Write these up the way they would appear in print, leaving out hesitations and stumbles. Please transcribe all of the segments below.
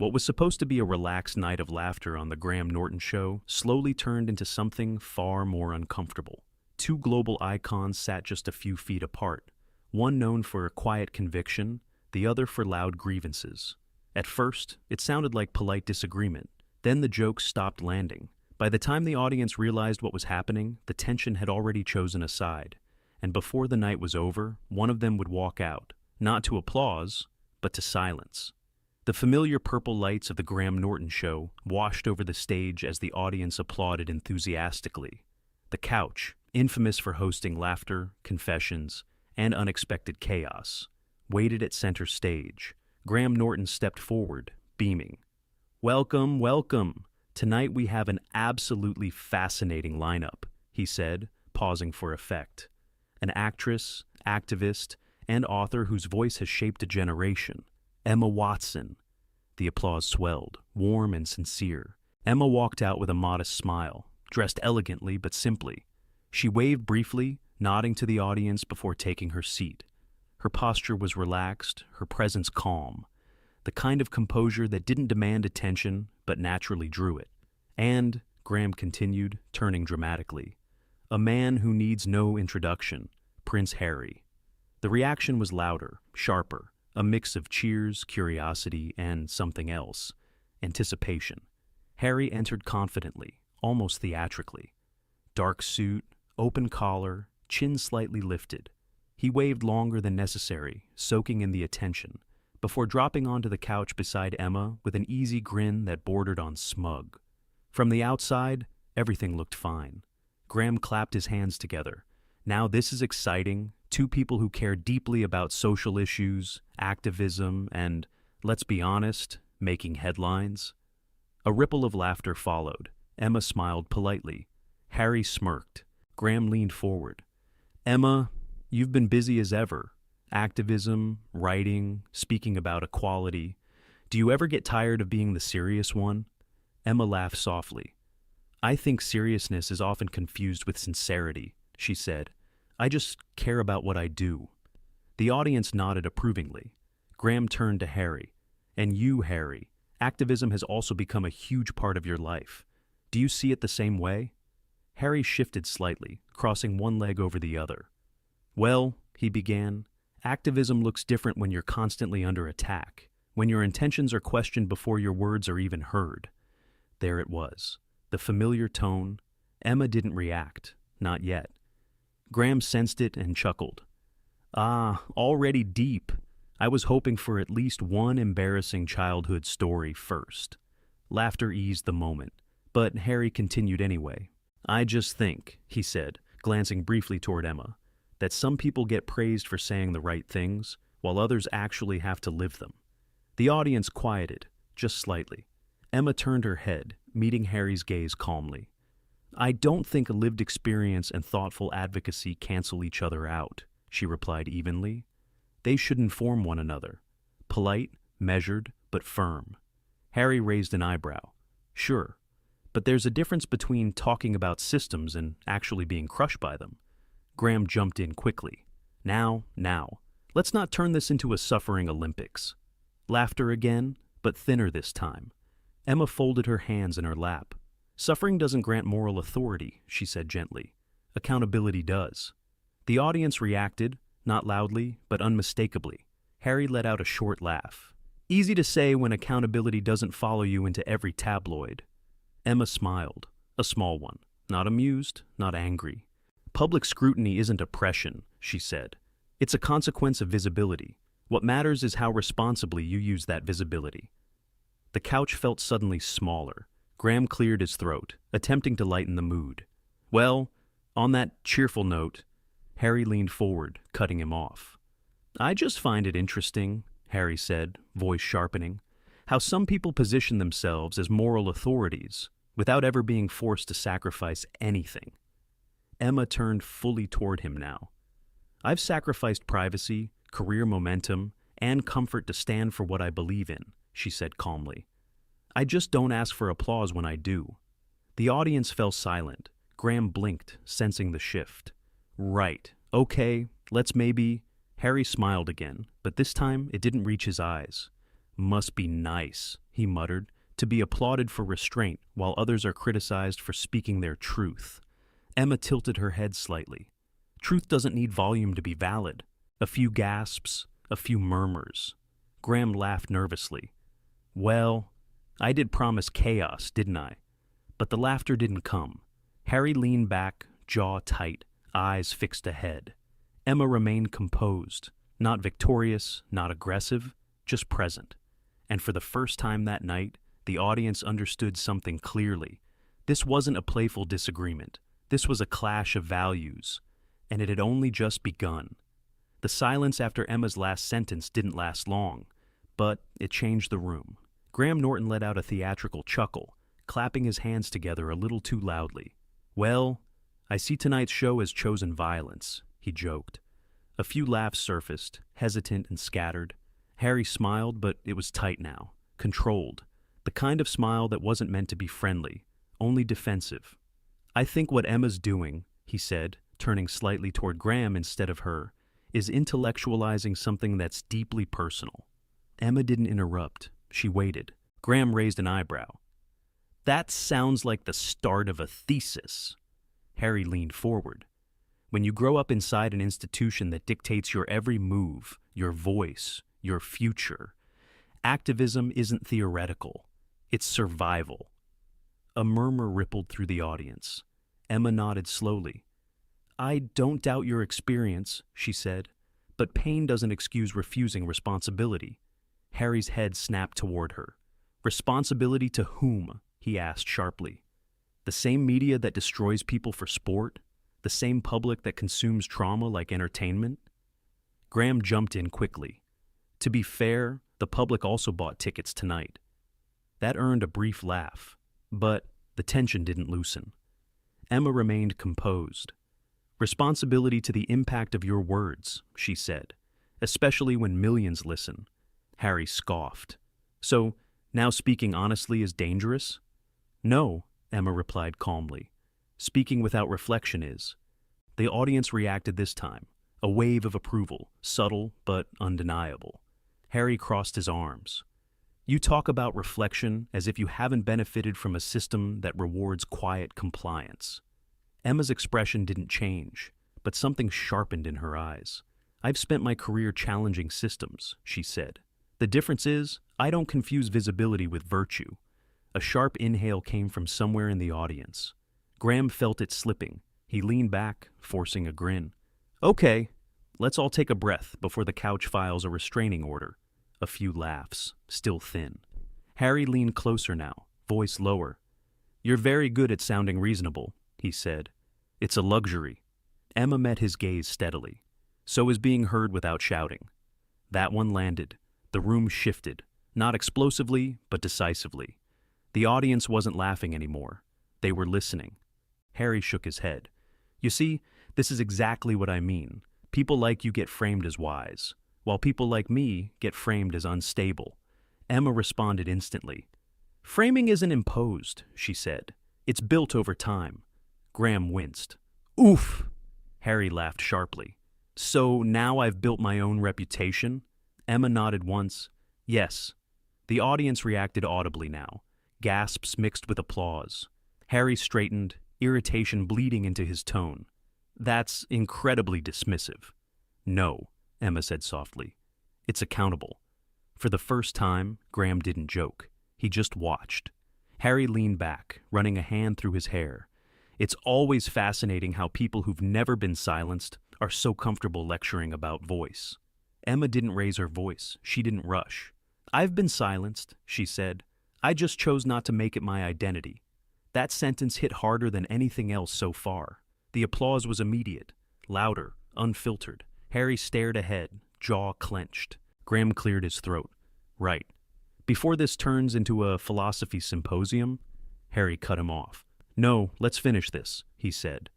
What was supposed to be a relaxed night of laughter on the Graham Norton show slowly turned into something far more uncomfortable. Two global icons sat just a few feet apart, one known for a quiet conviction, the other for loud grievances. At first, it sounded like polite disagreement. Then the jokes stopped landing. By the time the audience realized what was happening, the tension had already chosen a side. And before the night was over, one of them would walk out, not to applause, but to silence. The familiar purple lights of the Graham Norton show washed over the stage as the audience applauded enthusiastically. The couch, infamous for hosting laughter, confessions, and unexpected chaos, waited at center stage. Graham Norton stepped forward, beaming. "Welcome, welcome. Tonight we have an absolutely fascinating lineup," he said, pausing for effect. An actress, activist, and author whose voice has shaped a generation. Emma Watson. The applause swelled, warm and sincere. Emma walked out with a modest smile, dressed elegantly but simply. She waved briefly, nodding to the audience before taking her seat. Her posture was relaxed, her presence calm, the kind of composure that didn't demand attention but naturally drew it. And, Graham continued, turning dramatically, a man who needs no introduction, Prince Harry. The reaction was louder, sharper, a mix of cheers, curiosity, and something else, anticipation. Harry entered confidently, almost theatrically. Dark suit, open collar, chin slightly lifted. He waved longer than necessary, soaking in the attention, before dropping onto the couch beside Emma with an easy grin that bordered on smug. From the outside, everything looked fine. Graham clapped his hands together. Now this is exciting. Two people who care deeply about social issues, activism, and, let's be honest, making headlines. A ripple of laughter followed. Emma smiled politely. Harry smirked. Graham leaned forward. "Emma, you've been busy as ever. Activism, writing, speaking about equality. Do you ever get tired of being the serious one?" Emma laughed softly. "I think seriousness is often confused with sincerity," she said. "I just care about what I do." The audience nodded approvingly. Graham turned to Harry. "And you, Harry, activism has also become a huge part of your life. Do you see it the same way?" Harry shifted slightly, crossing one leg over the other. "Well," he began, "activism looks different when you're constantly under attack, when your intentions are questioned before your words are even heard." There it was, the familiar tone. Emma didn't react, not yet. Graham sensed it and chuckled. "Ah, already deep. I was hoping for at least one embarrassing childhood story first." Laughter eased the moment, but Harry continued anyway. "I just think," he said, glancing briefly toward Emma, "that some people get praised for saying the right things, while others actually have to live them." The audience quieted, just slightly. Emma turned her head, meeting Harry's gaze calmly. "I don't think lived experience and thoughtful advocacy cancel each other out," she replied evenly. "They should inform one another. Polite, measured, but firm." Harry raised an eyebrow. "Sure, but there's a difference between talking about systems and actually being crushed by them." Graham jumped in quickly. Now, let's not turn this into a suffering Olympics." Laughter again, but thinner this time. Emma folded her hands in her lap. "Suffering doesn't grant moral authority," she said gently. "Accountability does." The audience reacted, not loudly, but unmistakably. Harry let out a short laugh. "Easy to say when accountability doesn't follow you into every tabloid." Emma smiled, a small one, not amused, not angry. "Public scrutiny isn't oppression," she said. "It's a consequence of visibility. What matters is how responsibly you use that visibility." The couch felt suddenly smaller. Graham cleared his throat, attempting to lighten the mood. "Well, on that cheerful note," Harry leaned forward, cutting him off. "I just find it interesting," Harry said, voice sharpening, "how some people position themselves as moral authorities without ever being forced to sacrifice anything." Emma turned fully toward him now. "I've sacrificed privacy, career momentum, and comfort to stand for what I believe in," she said calmly. "I just don't ask for applause when I do." The audience fell silent. Graham blinked, sensing the shift. "Right. Okay, let's maybe—" Harry smiled again, but this time it didn't reach his eyes. Must be nice, he muttered, to be applauded for restraint while others are criticized for speaking their truth. Emma tilted her head slightly. Truth doesn't need volume to be valid. A few gasps, a few murmurs. Graham laughed nervously. Well, I did promise chaos, didn't I? But the laughter didn't come. Harry leaned back, jaw tight, eyes fixed ahead. Emma remained composed, not victorious, not aggressive, just present. And for the first time that night, the audience understood something clearly. This wasn't a playful disagreement. This was a clash of values, and it had only just begun. The silence after Emma's last sentence didn't last long, but it changed the room. Graham Norton let out a theatrical chuckle, clapping his hands together a little too loudly. Well, I see tonight's show has chosen violence, he joked. A few laughs surfaced, hesitant and scattered. Harry smiled, but it was tight now, controlled. The kind of smile that wasn't meant to be friendly, only defensive. I think what Emma's doing, he said, turning slightly toward Graham instead of her, is intellectualizing something that's deeply personal. Emma didn't interrupt. She waited. Graham raised an eyebrow. That sounds like the start of a thesis. Harry leaned forward. When you grow up inside an institution that dictates your every move, your voice, your future, activism isn't theoretical. It's survival. A murmur rippled through the audience. Emma nodded slowly. I don't doubt your experience, she said, but pain doesn't excuse refusing responsibility. Harry's head snapped toward her. Responsibility to whom? He asked sharply. The same media that destroys people for sport? The same public that consumes trauma like entertainment? Graham jumped in quickly. To be fair, the public also bought tickets tonight. That earned a brief laugh, but the tension didn't loosen. Emma remained composed. Responsibility to the impact of your words, she said, especially when millions listen. Harry scoffed. So, now speaking honestly is dangerous? No, Emma replied calmly. Speaking without reflection is. The audience reacted this time, a wave of approval, subtle but undeniable. Harry crossed his arms. You talk about reflection as if you haven't benefited from a system that rewards quiet compliance. Emma's expression didn't change, but something sharpened in her eyes. I've spent my career challenging systems, she said. The difference is, I don't confuse visibility with virtue. A sharp inhale came from somewhere in the audience. Graham felt it slipping. He leaned back, forcing a grin. Okay, let's all take a breath before the couch files a restraining order. A few laughs, still thin. Harry leaned closer now, voice lower. You're very good at sounding reasonable, he said. It's a luxury. Emma met his gaze steadily. So is being heard without shouting. That one landed. The room shifted, not explosively, but decisively. The audience wasn't laughing anymore. They were listening. Harry shook his head. You see, this is exactly what I mean. People like you get framed as wise, while people like me get framed as unstable. Emma responded instantly. Framing isn't imposed, she said. It's built over time. Graham winced. Oof! Harry laughed sharply. So now I've built my own reputation? Emma nodded once. Yes. The audience reacted audibly now. Gasps mixed with applause. Harry straightened, irritation bleeding into his tone. That's incredibly dismissive. No, Emma said softly. It's accountable. For the first time, Graham didn't joke. He just watched. Harry leaned back, running a hand through his hair. It's always fascinating how people who've never been silenced are so comfortable lecturing about voice. Emma didn't raise her voice. She didn't rush. I've been silenced, she said. I just chose not to make it my identity. That sentence hit harder than anything else so far. The applause was immediate, louder, unfiltered. Harry stared ahead, jaw clenched. Graham cleared his throat. Right. Before this turns into a philosophy symposium, Harry cut him off. No, let's finish this, he said.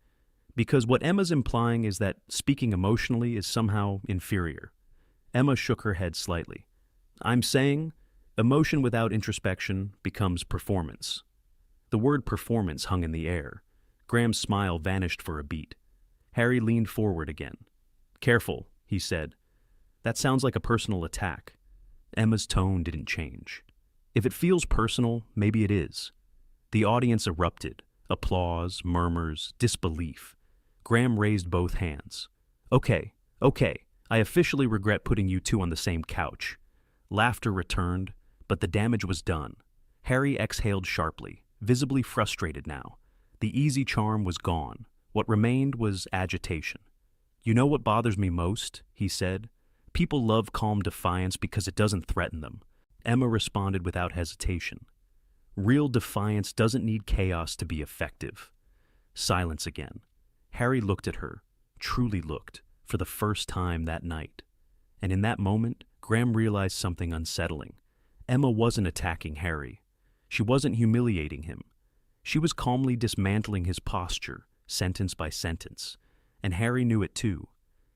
Because what Emma's implying is that speaking emotionally is somehow inferior. Emma shook her head slightly. I'm saying emotion without introspection becomes performance. The word performance hung in the air. Graham's smile vanished for a beat. Harry leaned forward again. Careful, he said. That sounds like a personal attack. Emma's tone didn't change. If it feels personal, maybe it is. The audience erupted. Applause, murmurs, disbelief. Graham raised both hands. Okay, I officially regret putting you two on the same couch. Laughter returned, but the damage was done. Harry exhaled sharply, visibly frustrated now. The easy charm was gone. What remained was agitation. You know what bothers me most? He said. People love calm defiance because it doesn't threaten them. Emma responded without hesitation. Real defiance doesn't need chaos to be effective. Silence again. Harry looked at her, truly looked, for the first time that night. And in that moment, Graham realized something unsettling. Emma wasn't attacking Harry. She wasn't humiliating him. She was calmly dismantling his posture, sentence by sentence. And Harry knew it too.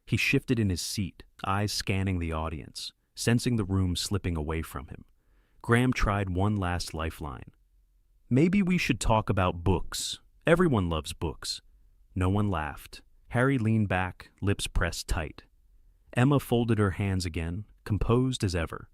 He shifted in his seat, eyes scanning the audience, sensing the room slipping away from him. Graham tried one last lifeline. Maybe we should talk about books. Everyone loves books. No one laughed. Harry leaned back, lips pressed tight. Emma folded her hands again, composed as ever.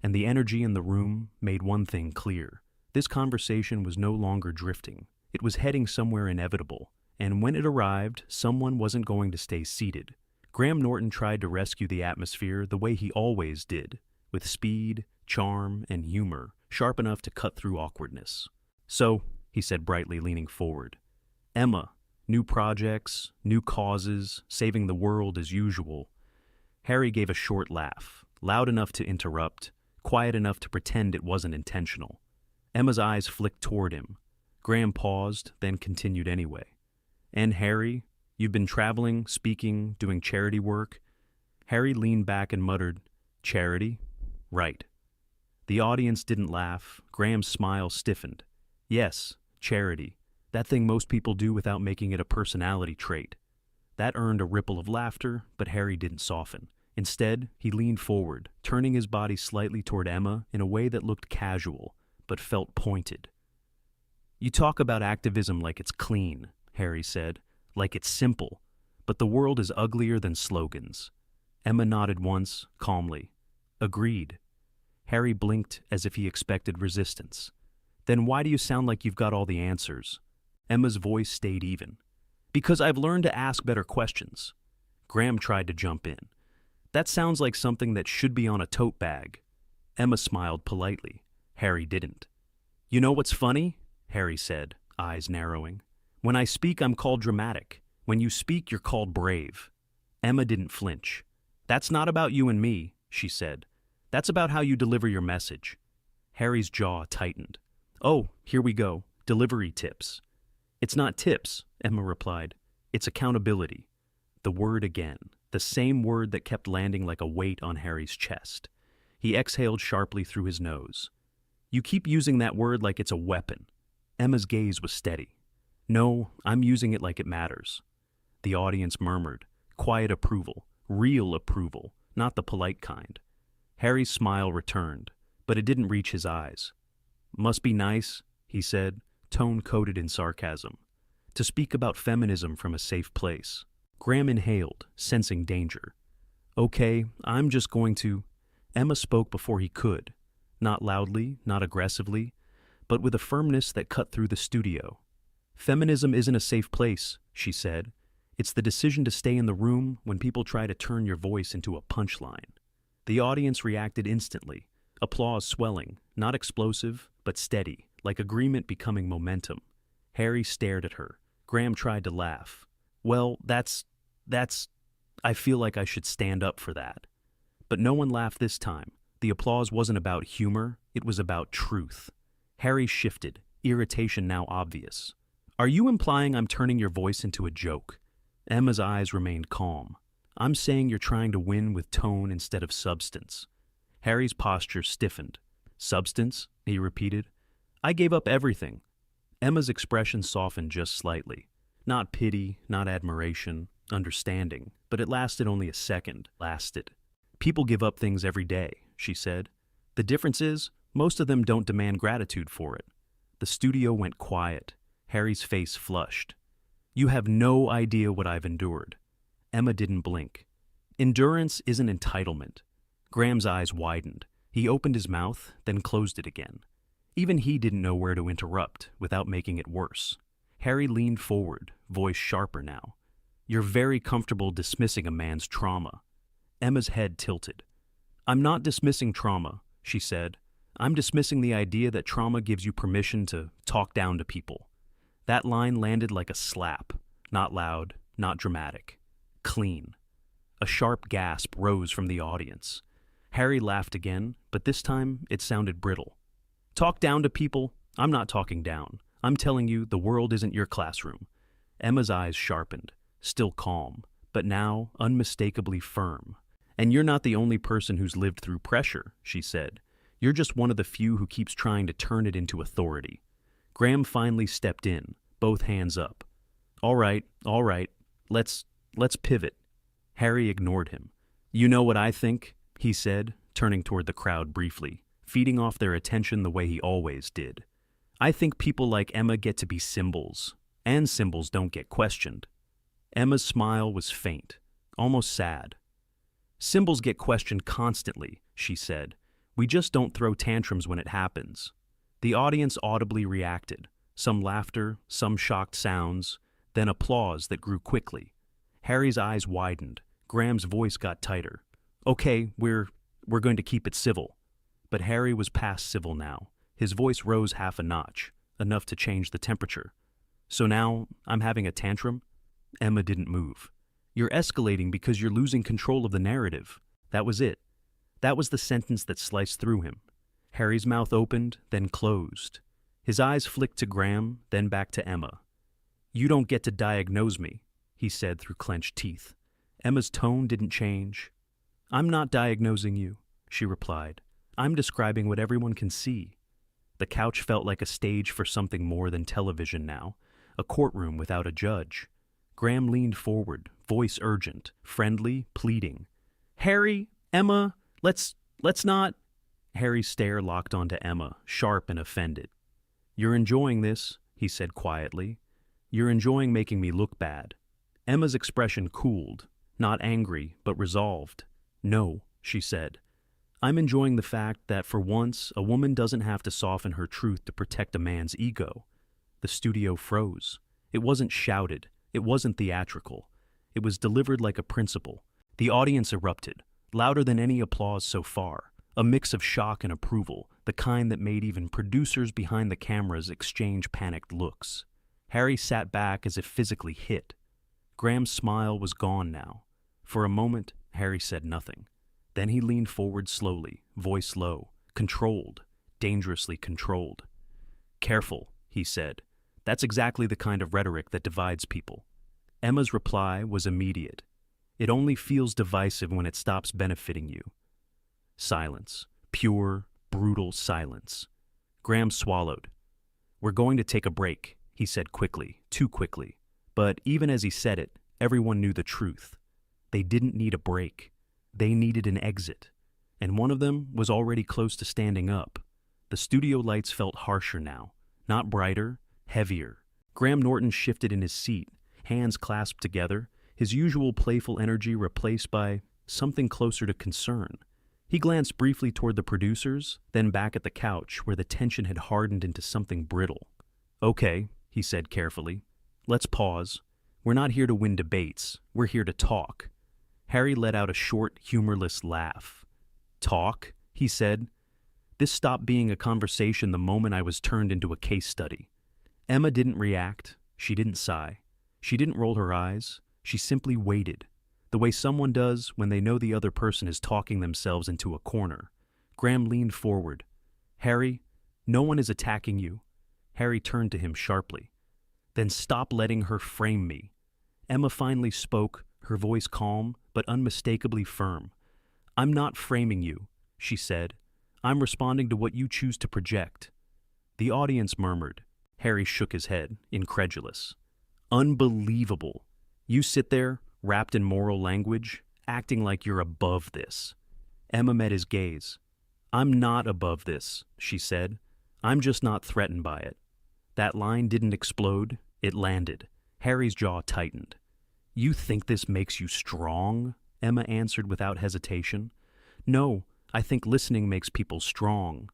And the energy in the room made one thing clear. This conversation was no longer drifting. It was heading somewhere inevitable. And when it arrived, someone wasn't going to stay seated. Graham Norton tried to rescue the atmosphere the way he always did, with speed, charm, and humor, sharp enough to cut through awkwardness. So, he said brightly, leaning forward, Emma, new projects, new causes, saving the world as usual. Harry gave a short laugh, loud enough to interrupt, quiet enough to pretend it wasn't intentional. Emma's eyes flicked toward him. Graham paused, then continued anyway. And Harry, you've been traveling, speaking, doing charity work? Harry leaned back and muttered, Charity? Right. The audience didn't laugh. Graham's smile stiffened. Yes, charity. That thing most people do without making it a personality trait. That earned a ripple of laughter, but Harry didn't soften. Instead, he leaned forward, turning his body slightly toward Emma in a way that looked casual, but felt pointed. You talk about activism like it's clean, Harry said, like it's simple, but the world is uglier than slogans. Emma nodded once, calmly. Agreed. Harry blinked as if he expected resistance. Then why do you sound like you've got all the answers? Emma's voice stayed even. Because I've learned to ask better questions. Graham tried to jump in. That sounds like something that should be on a tote bag. Emma smiled politely. Harry didn't. You know what's funny? Harry said, eyes narrowing. When I speak, I'm called dramatic. When you speak, you're called brave. Emma didn't flinch. That's not about you and me, she said. That's about how you deliver your message. Harry's jaw tightened. Oh, here we go. Delivery tips. It's not tips, Emma replied. It's accountability. The word again. The same word that kept landing like a weight on Harry's chest. He exhaled sharply through his nose. You keep using that word like it's a weapon. Emma's gaze was steady. No, I'm using it like it matters. The audience murmured. Quiet approval. Real approval. Not the polite kind. Harry's smile returned, but it didn't reach his eyes. Must be nice, he said, tone coated in sarcasm, to speak about feminism from a safe place. Graham inhaled, sensing danger. Okay, I'm just going to... Emma spoke before he could, not loudly, not aggressively, but with a firmness that cut through the studio. Feminism isn't a safe place, she said. It's the decision to stay in the room when people try to turn your voice into a punchline. The audience reacted instantly, applause swelling, not explosive, but steady, like agreement becoming momentum. Harry stared at her. Graham tried to laugh. Well, that's... I feel like I should stand up for that. But no one laughed this time. The applause wasn't about humor, it was about truth. Harry shifted, irritation now obvious. Are you implying I'm turning your voice into a joke? Emma's eyes remained calm. I'm saying you're trying to win with tone instead of substance. Harry's posture stiffened. Substance? He repeated. I gave up everything. Emma's expression softened just slightly. Not pity, not admiration, understanding, but it lasted only a second. Lasted. People give up things every day, she said. The difference is, most of them don't demand gratitude for it. The studio went quiet. Harry's face flushed. You have no idea what I've endured. Emma didn't blink. Endurance isn't entitlement. Graham's eyes widened. He opened his mouth, then closed it again. Even he didn't know where to interrupt without making it worse. Harry leaned forward, voice sharper now. "You're very comfortable dismissing a man's trauma." Emma's head tilted. "I'm not dismissing trauma," she said. "I'm dismissing the idea that trauma gives you permission to talk down to people." That line landed like a slap. Not loud, not dramatic. Clean. A sharp gasp rose from the audience. Harry laughed again, but this time it sounded brittle. "Talk down to people? I'm not talking down. I'm telling you, the world isn't your classroom." Emma's eyes sharpened, still calm, but now unmistakably firm. "And you're not the only person who's lived through pressure," she said. "You're just one of the few who keeps trying to turn it into authority." Graham finally stepped in, both hands up. All right, let's pivot." Harry ignored him. "You know what I think?" he said, turning toward the crowd briefly, feeding off their attention the way he always did. "I think people like Emma get to be symbols, and symbols don't get questioned." Emma's smile was faint, almost sad. "Symbols get questioned constantly," she said. "We just don't throw tantrums when it happens." The audience audibly reacted, some laughter, some shocked sounds, then applause that grew quickly. Harry's eyes widened. Graham's voice got tighter. "Okay, we're going to keep it civil." But Harry was past civil now. His voice rose half a notch, enough to change the temperature. "So now I'm having a tantrum?" Emma didn't move. "You're escalating because you're losing control of the narrative." That was it. That was the sentence that sliced through him. Harry's mouth opened, then closed. His eyes flicked to Graham, then back to Emma. "You don't get to diagnose me," he said through clenched teeth. Emma's tone didn't change. "I'm not diagnosing you," she replied. "I'm describing what everyone can see." The couch felt like a stage for something more than television now, a courtroom without a judge. Graham leaned forward, voice urgent, friendly, pleading. "Harry, Emma, let's not—" Harry's stare locked onto Emma, sharp and offended. "You're enjoying this," he said quietly. "You're enjoying making me look bad." Emma's expression cooled, not angry, but resolved. "No," she said. "I'm enjoying the fact that for once a woman doesn't have to soften her truth to protect a man's ego." The studio froze. It wasn't shouted. It wasn't theatrical. It was delivered like a principle. The audience erupted, louder than any applause so far, a mix of shock and approval, the kind that made even producers behind the cameras exchange panicked looks. Harry sat back as if physically hit. Graham's smile was gone now. For a moment, Harry said nothing. Then he leaned forward slowly, voice low, controlled, dangerously controlled. "Careful," he said. "That's exactly the kind of rhetoric that divides people." Emma's reply was immediate. "It only feels divisive when it stops benefiting you." Silence. Pure, brutal silence. Graham swallowed. "We're going to take a break," he said quickly, too quickly. But even as he said it, everyone knew the truth. They didn't need a break. They needed an exit. And one of them was already close to standing up. The studio lights felt harsher now, not brighter, heavier. Graham Norton shifted in his seat, hands clasped together, his usual playful energy replaced by something closer to concern. He glanced briefly toward the producers, then back at the couch where the tension had hardened into something brittle. "Okay," he said carefully. "Let's pause. We're not here to win debates. We're here to talk." Harry let out a short, humorless laugh. "Talk?" he said. "This stopped being a conversation the moment I was turned into a case study." Emma didn't react. She didn't sigh. She didn't roll her eyes. She simply waited, the way someone does when they know the other person is talking themselves into a corner. Graham leaned forward. "Harry, no one is attacking you." Harry turned to him sharply. "Then stop letting her frame me." Emma finally spoke, her voice calm, but unmistakably firm. "I'm not framing you," she said. "I'm responding to what you choose to project." The audience murmured. Harry shook his head, incredulous. "Unbelievable. You sit there, wrapped in moral language, acting like you're above this." Emma met his gaze. "I'm not above this," she said. "I'm just not threatened by it." That line didn't explode, it landed. Harry's jaw tightened. "You think this makes you strong?" Emma answered without hesitation. "No, I think listening makes people strong.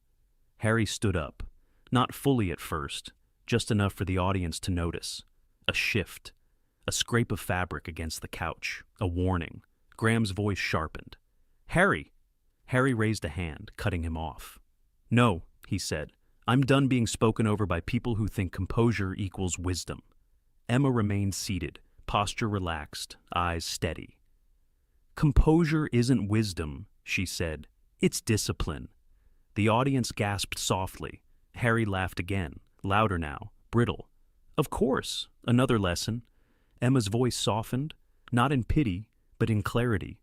Harry stood up. Not fully at first, just enough for the audience to notice. A shift. A scrape of fabric against the couch. A warning. Graham's voice sharpened. Harry! Harry raised a hand, cutting him off. No, he said. I'm done being spoken over by people who think composure equals wisdom. Emma remained seated, posture relaxed, eyes steady. Composure isn't wisdom, she said. It's discipline. The audience gasped softly. Harry laughed again, louder now, brittle. Of course, another lesson. Emma's voice softened, not in pity, but in clarity.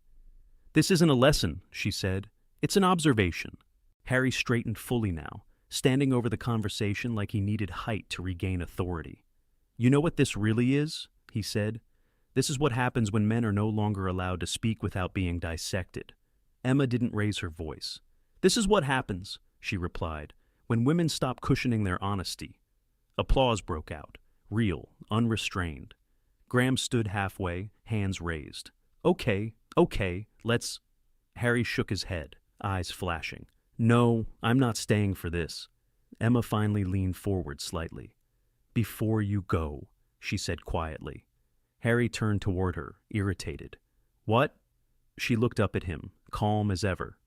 This isn't a lesson, she said. It's an observation. Harry straightened fully now, standing over the conversation like he needed height to regain authority. You know what this really is? He said. This is what happens when men are no longer allowed to speak without being dissected. Emma didn't raise her voice. This is what happens, she replied, when women stop cushioning their honesty. Applause broke out, real, unrestrained. Graham stood halfway, hands raised. Okay, let's... Harry shook his head, eyes flashing. No, I'm not staying for this. Emma finally leaned forward slightly. Before you go, she said quietly. Harry turned toward her, irritated. What? She looked up at him, calm as ever.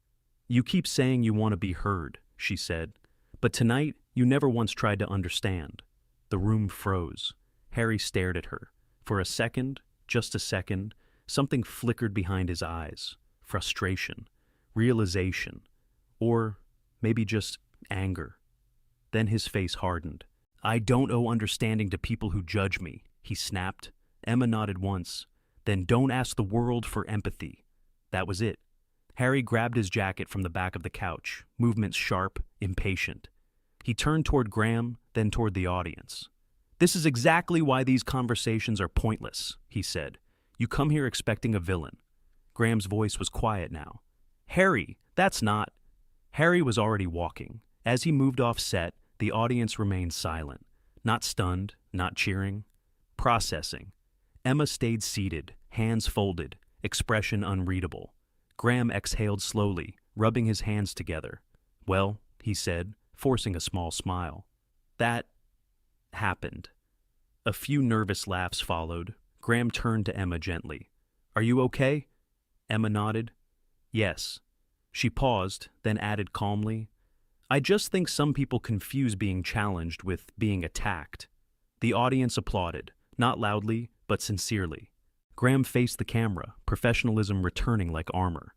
You keep saying you want to be heard, she said, but tonight you never once tried to understand. The room froze. Harry stared at her. For a second, just a second, something flickered behind his eyes. Frustration, realization, or maybe just anger. Then his face hardened. I don't owe understanding to people who judge me, he snapped. Emma nodded once. Then don't ask the world for empathy. That was it. Harry grabbed his jacket from the back of the couch, movements sharp, impatient. He turned toward Graham, then toward the audience. This is exactly why these conversations are pointless, he said. You come here expecting a villain. Graham's voice was quiet now. Harry, that's not... Harry was already walking. As he moved off set, the audience remained silent. Not stunned, not cheering. Processing. Emma stayed seated, hands folded, expression unreadable. Graham exhaled slowly, rubbing his hands together. Well, he said, forcing a small smile. That happened. A few nervous laughs followed. Graham turned to Emma gently. Are you okay? Emma nodded. Yes. She paused, then added calmly, I just think some people confuse being challenged with being attacked. The audience applauded, not loudly, but sincerely. Graham faced the camera, professionalism returning like armor.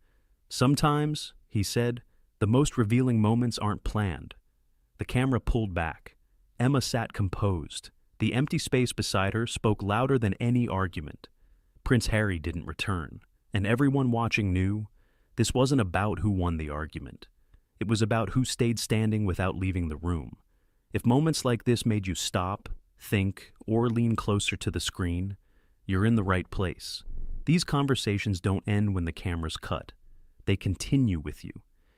Sometimes, he said, the most revealing moments aren't planned. The camera pulled back. Emma sat composed. The empty space beside her spoke louder than any argument. Prince Harry didn't return, and everyone watching knew this wasn't about who won the argument. It was about who stayed standing without leaving the room. If moments like this made you stop, think, or lean closer to the screen, you're in the right place. These conversations don't end when the cameras cut. They continue with you.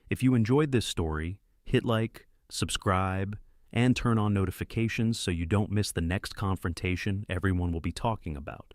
If you enjoyed this story, hit like, subscribe, and turn on notifications so you don't miss the next confrontation everyone will be talking about.